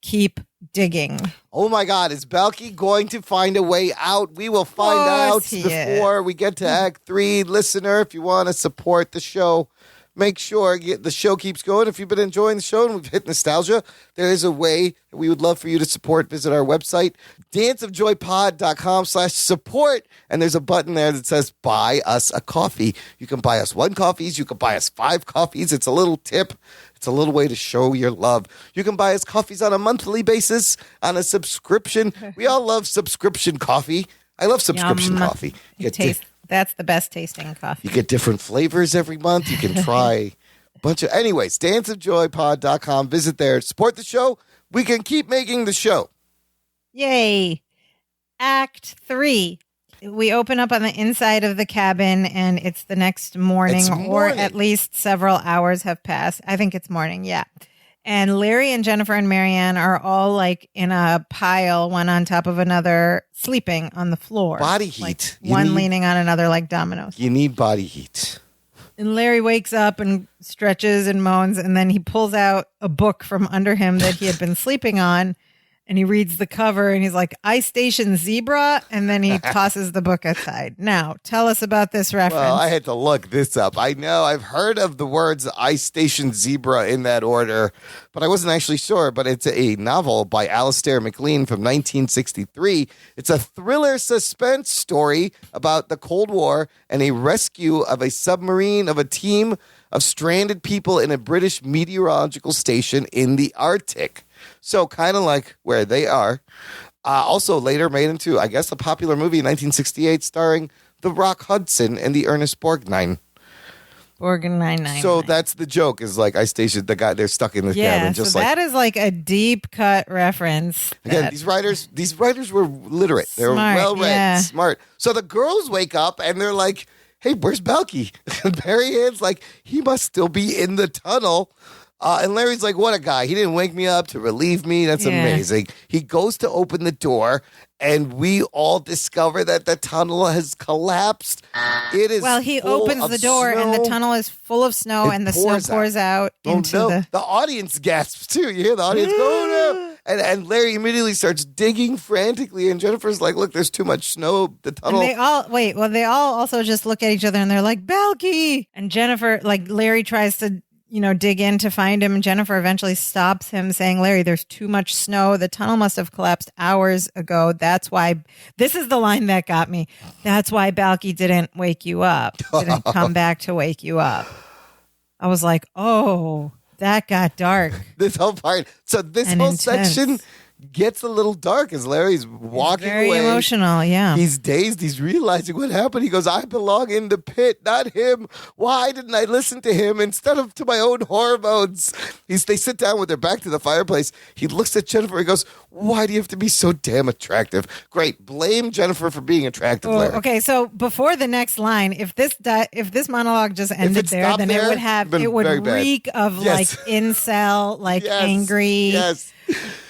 keep digging. Oh my God, is Balky going to find a way out? We will find out before we get to Act 3. Listener, if you want to support the show, make sure the show keeps going. If you've been enjoying the show and we've hit nostalgia, there is a way that we would love for you to support. Visit our website, danceofjoypod.com/support. And there's a button there that says buy us a coffee. You can buy us 1 coffee. You can buy us 5 coffees. It's a little tip. It's a little way to show your love. You can buy us coffees on a monthly basis, on a subscription. We all love subscription coffee. I love subscription coffee. That's the best tasting coffee. You get different flavors every month. You can try a bunch of... Anyways, danceofjoypod.com. Visit there. Support the show. We can keep making the show. Yay. Act 3. We open up on the inside of the cabin, and it's the next morning, or at least several hours have passed. I think it's morning, yeah. And Larry and Jennifer and Marianne are all like in a pile, one on top of another, sleeping on the floor. Body heat. Like one leaning on another like dominoes. You need body heat. And Larry wakes up and stretches and moans, and then he pulls out a book from under him that he had been sleeping on. And he reads the cover and he's like, Ice Station Zebra. And then he tosses the book aside. Now, tell us about this reference. Well, I had to look this up. I know I've heard of the words Ice Station Zebra in that order, but I wasn't actually sure. But it's a novel by Alistair MacLean from 1963. It's a thriller suspense story about the Cold War and a rescue of a submarine of a team of stranded people in a British meteorological station in the Arctic. So kind of like Where They Are. Also later made into, I guess, a popular movie in 1968 starring The Rock Hudson and the Ernest Borgnine. Borgnine. So that's the joke, is like Ice Station, the guy, they're stuck in the cabin. Just so like, that is like a deep cut reference. Again, these writers were literate. They were well read, smart. So the girls wake up and they're like, hey, where's Balky? And Marianne's like, he must still be in the tunnel. And Larry's like, what a guy. He didn't wake me up to relieve me. That's amazing. He goes to open the door, and we all discover that the tunnel has collapsed. It is he opens the door, and the tunnel is full of snow, and the snow pours out into the audience gasps, too. You hear the audience go, oh, no. And Larry immediately starts digging frantically, and Jennifer's like, look, there's too much snow. The tunnel. And they all also just look at each other, and they're like, Balky! And Jennifer, like, Larry tries to dig in to find him. And Jennifer eventually stops him saying, Larry, there's too much snow. The tunnel must have collapsed hours ago. That's why, this is the line that got me. That's why Balky didn't wake you up. Didn't come back to wake you up. I was like, oh, that got dark. This whole part. So this whole section gets a little dark as Larry's walking very away. Very emotional, yeah. He's dazed. He's realizing what happened. He goes, I belong in the pit, not him. Why didn't I listen to him instead of to my own hormones? They sit down with their back to the fireplace. He looks at Jennifer and goes, why do you have to be so damn attractive? Great. Blame Jennifer for being attractive, Larry. Okay, so before the next line, if this monologue just ended there, then it would reek of like incel, like angry. Yes.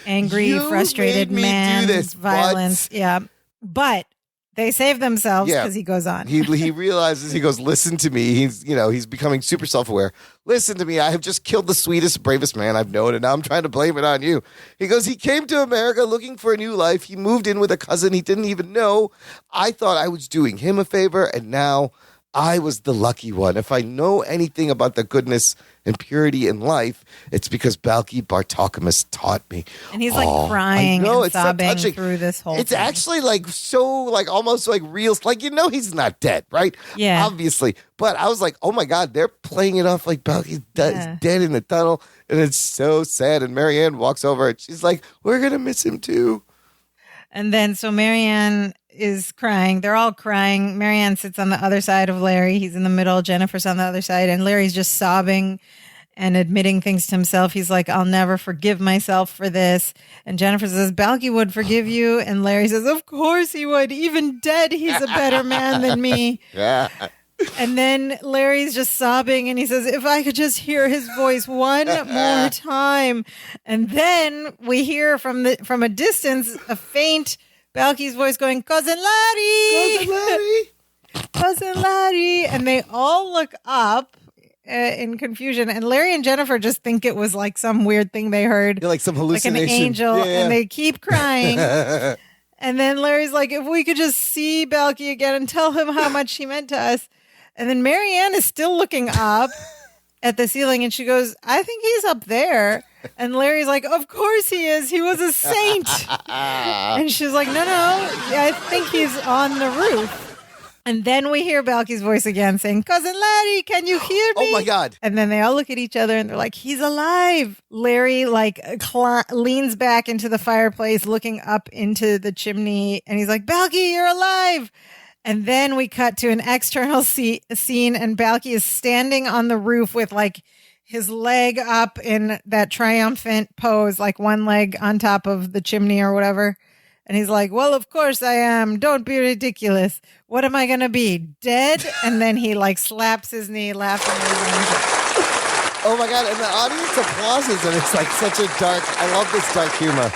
Angry, frustrated man, violence. Yeah. But they save themselves because he goes on. He realizes, he goes, listen to me. He's becoming super self-aware. Listen to me. I have just killed the sweetest, bravest man I've known, and now I'm trying to blame it on you. He goes, he came to America looking for a new life. He moved in with a cousin he didn't even know. I thought I was doing him a favor, and now I was the lucky one. If I know anything about the goodness and purity in life, it's because Balky Bartokomous taught me. And he's like crying and sobbing through this whole It's thing. actually like so like almost like real, like he's not dead, right? Yeah. Obviously. But I was like, oh my God, they're playing it off like Balky's dead in the tunnel. And it's so sad. And Marianne walks over and she's like, we're going to miss him too. And then so Marianne is crying. They're all crying. Marianne sits on the other side of Larry. He's in the middle. Jennifer's on the other side. And Larry's just sobbing and admitting things to himself. He's like, I'll never forgive myself for this. And Jennifer says, Balky would forgive you. And Larry says, of course he would. Even dead, he's a better man than me. Yeah. And then Larry's just sobbing and he says, if I could just hear his voice one more time. And then we hear from a distance a faint Balky's voice going, Cousin Larry! Cousin Larry! Cousin Larry! And they all look up in confusion. And Larry and Jennifer just think it was like some weird thing they heard. You're like some hallucination. Like an angel. Yeah. And they keep crying. And then Larry's like, if we could just see Balky again and tell him how much he meant to us. And then Marianne is still looking up at the ceiling and she goes, I think he's up there. And Larry's like, of course he is. He was a saint. And she's like, no, I think he's on the roof. And then we hear Balky's voice again saying, Cousin Larry, can you hear me? Oh my God. And then they all look at each other and they're like, he's alive. Larry leans back into the fireplace looking up into the chimney and he's like, Balky, you're alive. And then we cut to an external scene and Balky is standing on the roof with like his leg up in that triumphant pose, like one leg on top of the chimney or whatever. And he's like, well, of course I am. Don't be ridiculous. What am I going to be? Dead? And then he like slaps his knee laughing. Oh my God. And the audience applauses and it's like such a dark, I love this dark humor.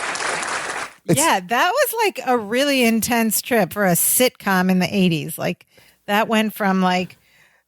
Yeah, that was like a really intense trip for a sitcom in the 80s. Like that went from like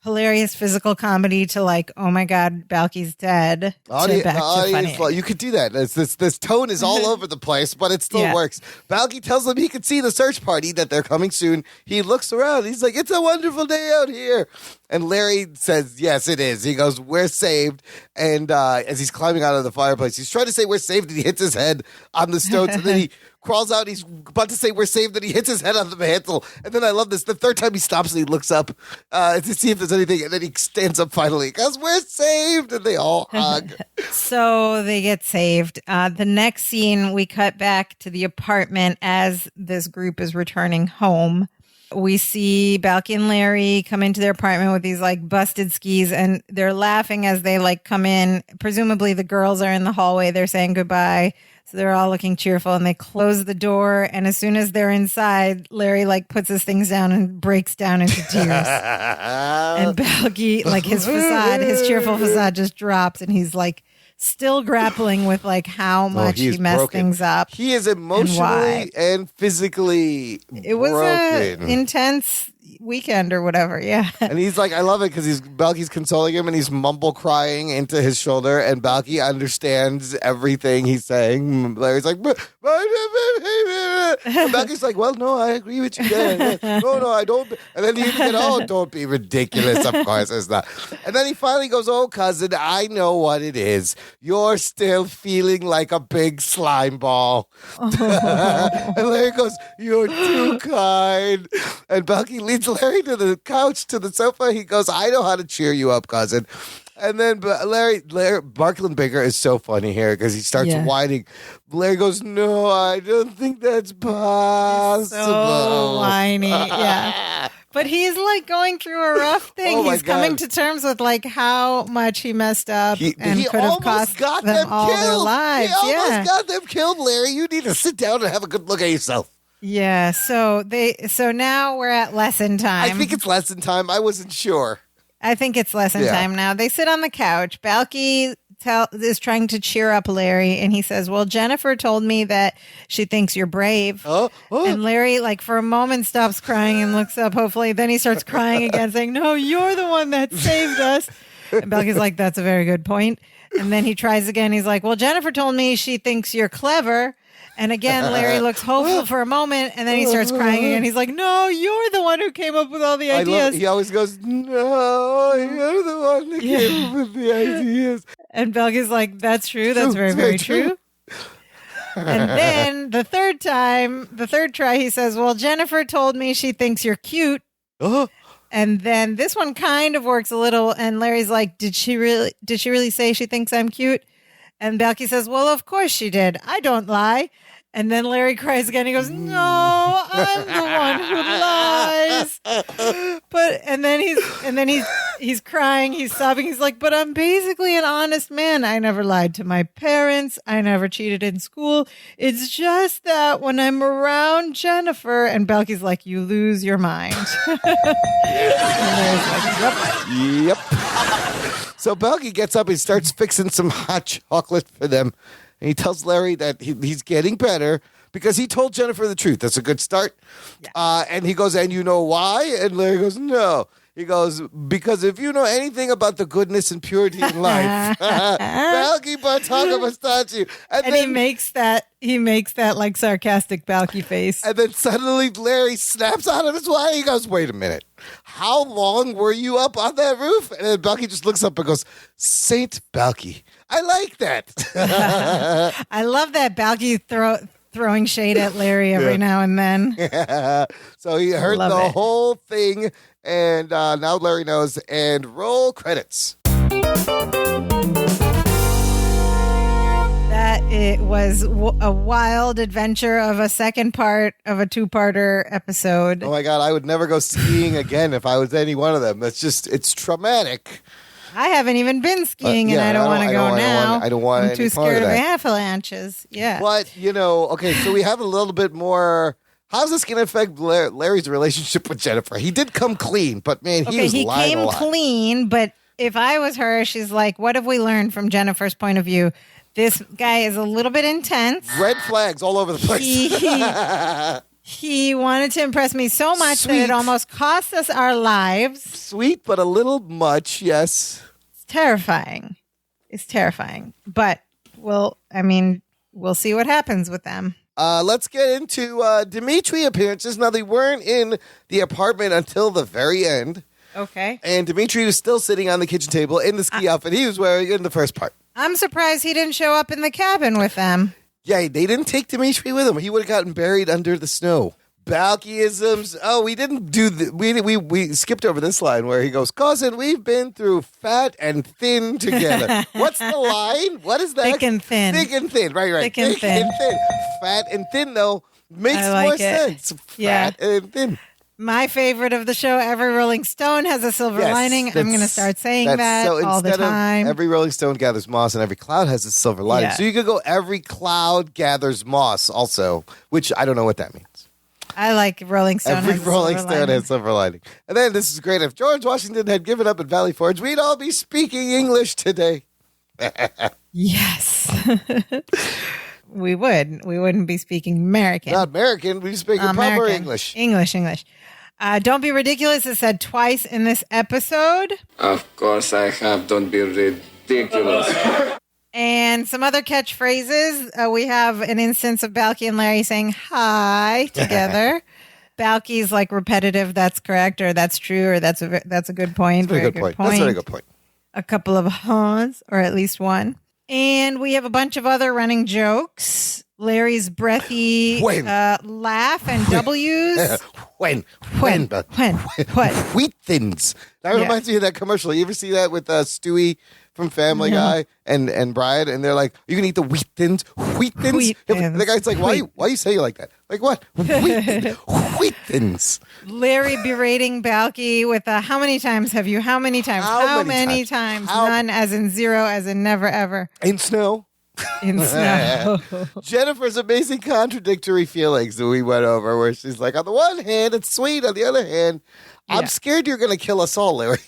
hilarious physical comedy to like, oh my God, Balky's dead. To back to funny. You could do that. This tone is all over the place, but it still works. Balky tells them he can see the search party, that they're coming soon. He looks around. He's like, it's a wonderful day out here. And Larry says, yes, it is. He goes, we're saved. And as he's climbing out of the fireplace, he's trying to say we're saved, and he hits his head on the stones. And then he crawls out. He's about to say we're saved, and he hits his head on the mantle. And then I love this. The third time he stops and he looks up to see if there's anything. And then he stands up finally because we're saved. And they all hug. So they get saved. The next scene, we cut back to the apartment as this group is returning home. We see Balky and Larry come into their apartment with these like busted skis and they're laughing as they like come in. Presumably the girls are in the hallway. They're saying goodbye. So they're all looking cheerful and they close the door. And as soon as they're inside, Larry like puts his things down and breaks down into tears. And Balky, like his cheerful facade just drops and he's like still grappling with like how much he messed broken. things up. He is emotionally and physically It was broken. an intense weekend or whatever. Yeah. And he's like, I love it because Balky's consoling him and he's mumble crying into his shoulder and Balky understands everything he's saying. Larry's like, and Balky's like, well, no, I agree with you there. No, I don't. And then he said, oh, don't be ridiculous. Of course it's not. And then he finally goes, oh, cousin, I know what it is. You're still feeling like a big slime ball. And Larry goes, you're too kind. And Balky leads Larry to the couch, to the sofa. He goes, I know how to cheer you up, cousin. And then Larry Barklin Baker is so funny here because he starts whining. Larry goes, no, I don't think that's possible. So whiny, yeah. But he's like going through a rough thing. He's coming to terms with like how much he messed up and could have cost them all their lives. He almost got them killed, Larry. You need to sit down and have a good look at yourself. Yeah, so now we're at lesson time. I think it's lesson time. I wasn't sure. I think it's lesson time now. They sit on the couch. Balky is trying to cheer up Larry, and he says, well, Jennifer told me that she thinks you're brave. And Larry, like, for a moment stops crying and looks up, hopefully. Then he starts crying again, saying, no, you're the one that saved us. And Balky's like, that's a very good point. And then he tries again. He's like, well, Jennifer told me she thinks you're clever. And again, Larry looks hopeful for a moment, and then he starts crying again. He's like, no, you're the one who came up with all the ideas. He always goes, no, you're the one who came up with the ideas. And Balky's like, that's true. That's very, very true. And then the third try, he says, well, Jennifer told me she thinks you're cute. And then this one kind of works a little. And Larry's like, did she really say she thinks I'm cute? And Balky says, well, of course she did. I don't lie. And then Larry cries again. He goes, no, I'm the one who lies. And then He's crying. He's sobbing. He's like, but I'm basically an honest man. I never lied to my parents. I never cheated in school. It's just that when I'm around Jennifer, and Balky's like, you lose your mind. And Larry's like, Yep. So Balky gets up and starts fixing some hot chocolate for them. And he tells Larry that he's getting better because he told Jennifer the truth. That's a good start. Yeah. And he goes, and you know why? And Larry goes, no. He goes, because if you know anything about the goodness and purity in life, Balky Bartaga Mustachio. And then, he makes that like sarcastic Balky face. And then suddenly Larry snaps out of his way. He goes, wait a minute. How long were you up on that roof? And then Balky just looks up and goes, Saint Balky. I like that. I love that Balky throwing shade at Larry every now and then. So he heard Love the it. whole thing, and now Larry knows. And roll credits. That it was a wild adventure of a second part of a two-parter episode. Oh my God, I would never go skiing again if I was any one of them. It's traumatic. I haven't even been skiing, yeah, and I don't want to go now. I don't want I'm any too part scared of of that. avalanches. Yeah. But, okay, so we have a little bit more. How's this going to affect Larry's relationship with Jennifer? He did come clean, but man, he was lying came a lot. clean, but if I was her, she's like, what have we learned from Jennifer's point of view? This guy is a little bit intense. Red flags all over the place. He wanted to impress me so much that Sweet. it almost cost us our lives. Sweet, but a little much, yes. Terrifying. It's terrifying. But we'll see what happens with them. Let's get into Dimitri appearances. Now, they weren't in the apartment until the very end. Okay. And Dimitri was still sitting on the kitchen table in the ski outfit he was wearing in the first part. I'm surprised he didn't show up in the cabin with them. Yeah, they didn't take Dimitri with him. He would have gotten buried under the snow. Balkyisms. Oh, we didn't do we skipped over this line where he goes, cousin, we've been through fat and thin together. What's the line? What is that? Thick and thin. Thick and thin. Right. Thick and thin. Fat and thin, though, makes I like more it. sense. Yeah. Fat and thin. My favorite of the show, every Rolling Stone has a silver Yes, lining. I'm going to start saying that so all the instead of time. every Rolling Stone gathers moss and every cloud has a silver lining. Yeah. So you could go every cloud gathers moss also, which I don't know what that means. I like Rolling Stone. Every has a Rolling silver Stone lining. has silver lining. And then this is great. If George Washington had given up at Valley Forge, we'd all be speaking English today. Yes. We would. We wouldn't be speaking American. Not American, we'd be speaking proper American. English. English. Don't be ridiculous is said twice in this episode. Of course I have. Don't be ridiculous. And some other catchphrases. We have an instance of Balky and Larry saying hi together. Balky's like repetitive, that's correct, or that's true, or that's a good point. Very good point. That's a very good point. A couple of ha's, or at least one. And we have a bunch of other running jokes. Larry's breathy laugh and W's. When? What? Wheat thins. That reminds me of that commercial. You ever see that with Stewie from Family Guy and Brian? And they're like, you can eat the wheat thins? Wheat thins? Wheat thins. The guy's like, why you say it like that? Like what? Wheat thins. Larry berating Balky with how many times have you? How many times? How many times? How- None, as in zero, as in never, ever. In snow. In snow. Jennifer's amazing contradictory feelings that we went over, where she's like, on the one hand, it's sweet. On the other hand, I'm Yeah. scared you're going to kill us all, Larry.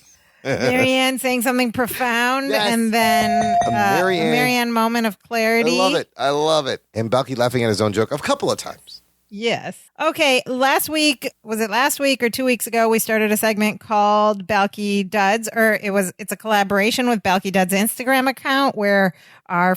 Marianne saying something profound, Yes. and then A Marianne moment of clarity. I love it. And Balky laughing at his own joke a couple of times. Yes. Okay. Was it last week or 2 weeks ago? We started a segment called Balky Duds, it's a collaboration with Balky Duds' Instagram account, where our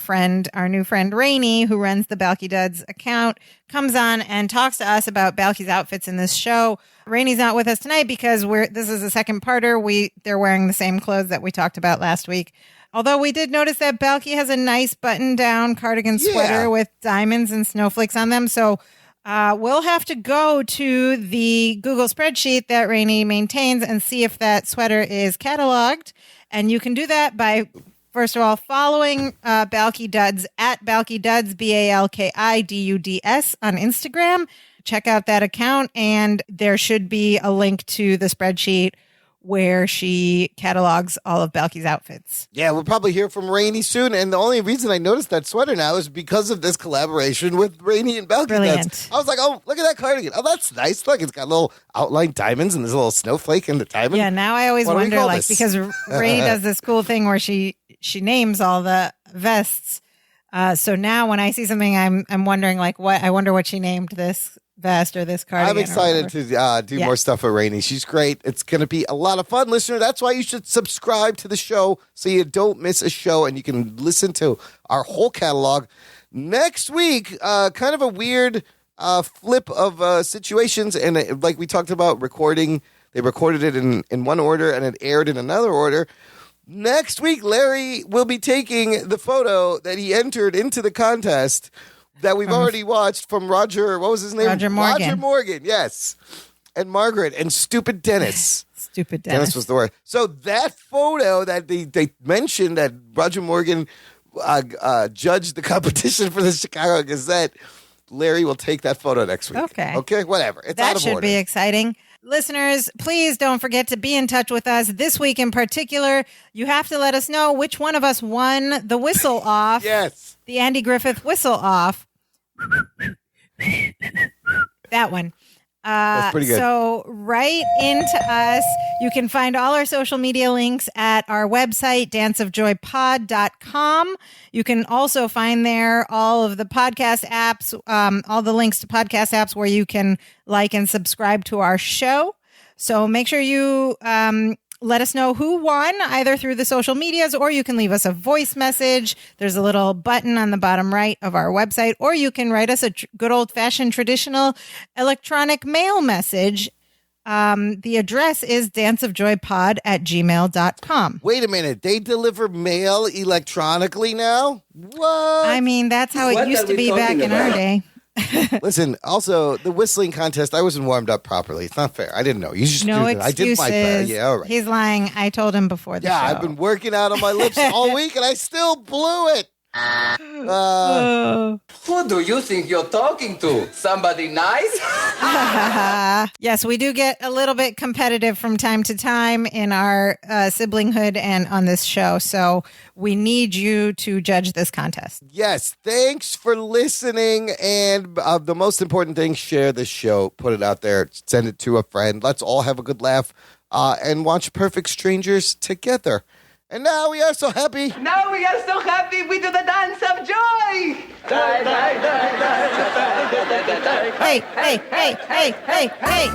new friend Rainey, who runs the Balky Duds account, comes on and talks to us about Balky's outfits in this show. Rainey's not with us tonight because this is a second parter. They're wearing the same clothes that we talked about last week. Although we did notice that Balky has a nice button-down cardigan sweater with diamonds and snowflakes on them. So we'll have to go to the Google spreadsheet that Rainey maintains and see if that sweater is cataloged. And you can do that by, first of all, following Balky Duds at Balky Duds, BALKIDUDS on Instagram. Check out that account, and there should be a link to the spreadsheet where she catalogs all of Balki's outfits. Yeah, we'll probably hear from Rainey soon. And the only reason I noticed that sweater now is because of this collaboration with Rainey and Balky. Brilliant. I was like, oh, look at that cardigan. Oh, that's nice. Look, it's got little outlined diamonds and there's a little snowflake in the diamond. Yeah, now I always What do we wonder, call like, this? because Rainey does this cool thing where she names all the vests. So now when I see something, I'm wondering, like, what I wonder what she named this vest or this cardigan. I'm excited to do more stuff with Rainey. She's great. It's going to be a lot of fun, listener. That's why you should subscribe to the show so you don't miss a show and you can listen to our whole catalog. Next week, kind of a weird flip of situations. And like we talked about recording, they recorded it in one order and it aired in another order. Next week, Larry will be taking the photo that he entered into the contest that we've already watched from Roger. What was his name? Roger Morgan. Roger Morgan, yes. And Margaret and Stupid Dennis. Stupid Dennis. Dennis was the word. So that photo that they mentioned that Roger Morgan judged the competition for the Chicago Gazette, Larry will take that photo next week. Okay. Okay, whatever. It's out That of should order. be exciting. Listeners, please don't forget to be in touch with us this week in particular. You have to let us know which one of us won the whistle off. Yes. The Andy Griffith whistle off. That one. That's pretty good. So write into us. You can find all our social media links at our website, danceofjoypod.com. You can also find there all of the podcast apps, all the links to podcast apps where you can like and subscribe to our show. So make sure you let us know who won, either through the social medias, or you can leave us a voice message. There's a little button on the bottom right of our website, or you can write us a good old-fashioned traditional electronic mail message. The address is danceofjoypod@gmail.com. Wait a minute. They deliver mail electronically now? What? I mean, that's how it What used are to we be back talking in our about? day. Listen, also, the whistling contest, I wasn't warmed up properly. It's not fair. I didn't know. You just No did it. I did excuses. my best. Yeah, all right. He's lying. I told him before the show. Yeah, I've been working out on my lips all week, and I still blew it. Who do you think you're talking to? Somebody nice? Yes, we do get a little bit competitive from time to time in our siblinghood and on this show. So we need you to judge this contest. Yes, thanks for listening. And the most important thing, share the show. Put it out there. Send it to a friend. Let's all have a good laugh and watch Perfect Strangers together. And now we are so happy. Now we are so happy we do the dance of joy! Hey, hey, hey, hey, hey, hey.